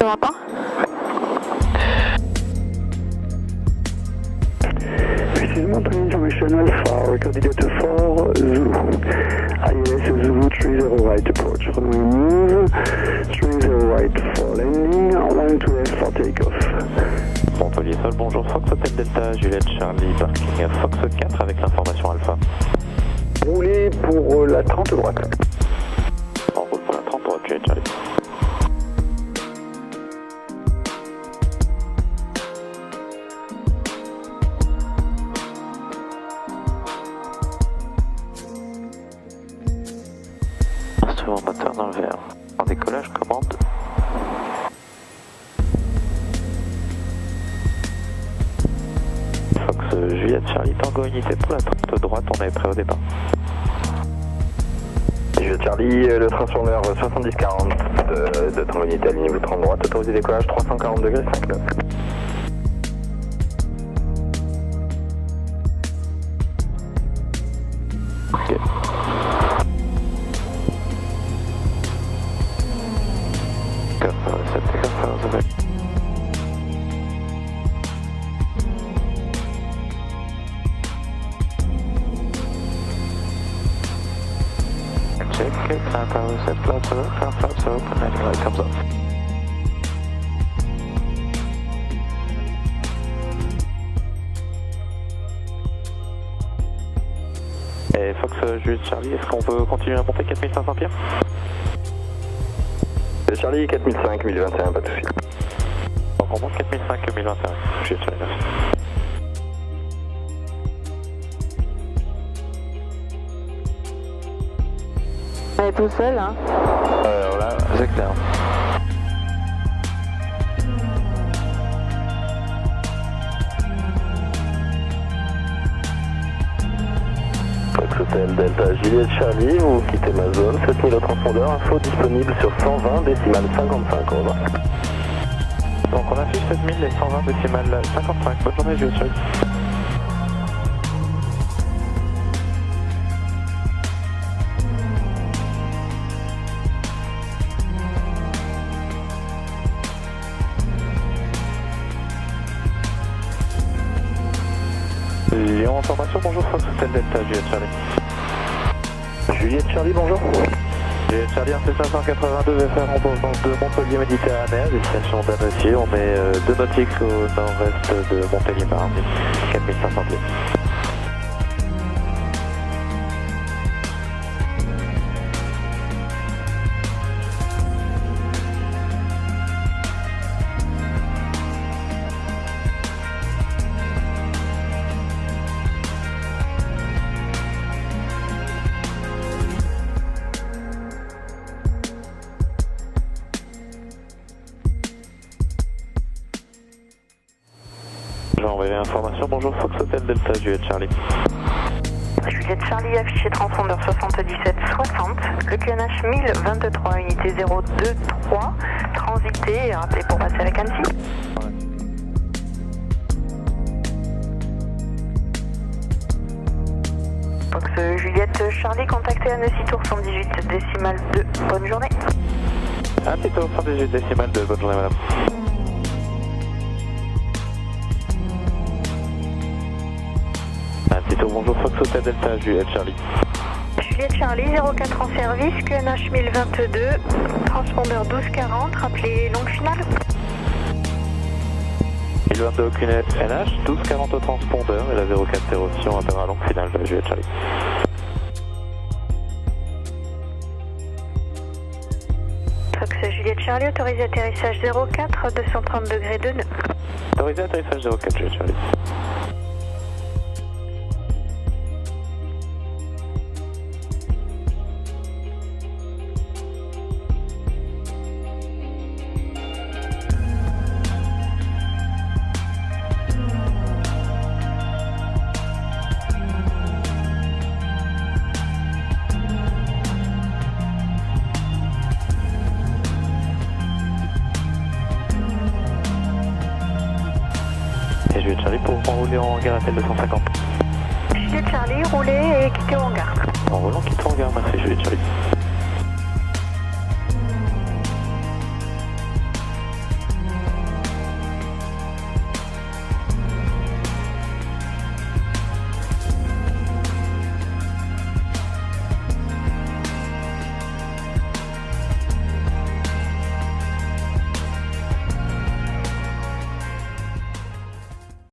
matin. This is Montpellier information Alpha, recorded at 4 Zulu. ILS Zulu 30 right approach, runway move, 30 right for landing, 12 for takeoff. Montpellier Sol, bonjour, Fox Hotel Delta, Juliette Charlie, parking Fox 4 avec l'information Alpha. Roulez pour la 30 droite. On roule pour la 30 droite, Juliette Charlie. Instrument moteur dans le vert. En décollage, commande. Fox Juliette Charlie, Tango unité pour la 30 droite, on est prêt au départ. Juliette Charlie, le transformeur 7040 de Tango unité alignez-vous 30 droite, autorisé décollage 340 degrés 5 nœuds. Ok. Check, power set, flaps are open, landing light comes off. Et Fox Juliette Charlie, est-ce qu'on peut continuer à monter 4500 pieds? Charlie 4005, 1021, pas de soucis. Donc on monte 4005, 1021, Juliette Charlie, merci. Elle est tout seul, hein. Voilà, c'est clair. Fox Hotel Delta Juliette Charlie, vous quittez ma zone, 7000 au transpondeur, info disponible sur 120 décimales 55, au revoir. Donc on affiche 7000 et 120 décimales 55, bonne journée Juliette Charlie. Lyon information, bonjour Fox Hotel Delta, Juliette Charlie. Juliette Charlie, bonjour. Juliette Charlie, RC582 va faire en provenance de Montpellier Méditerranée, à destination d'Annecy, on est 2 nautiques au nord-est de Montpellier par 4500 pieds. J'ai envoyé l'information, bonjour Fox Hotel Delta, Juliette Charlie. Juliette Charlie, affiché transpondeur 7760, le QNH 1023, unité 023, transité et rappelé pour passer avec Annecy. Fox Juliette Charlie, contactez Annecy Tour 118 décimale 2, bonne journée. Annecy Tour 118 décimale 2, bonne journée madame. Bonjour Fox Hotel Delta, Juliette Charlie. Juliette Charlie, 04 en service, QNH 1022, transpondeur 1240, rappelez longue finale. 1022 au QNH, 1240 au transpondeur et la 040 si on appellera longue finale de Juliette Charlie. Fox Juliette Charlie, autorisé atterrissage 04, 230 degrés de nœud. Autorisé atterrissage 04, Juliette Charlie. Et Juliette Charlie pour enrouler en hangar appel 250. Juliette Charlie, roulez et quittez au hangar. En roulant, quitte en hangar, merci Juliette Charlie.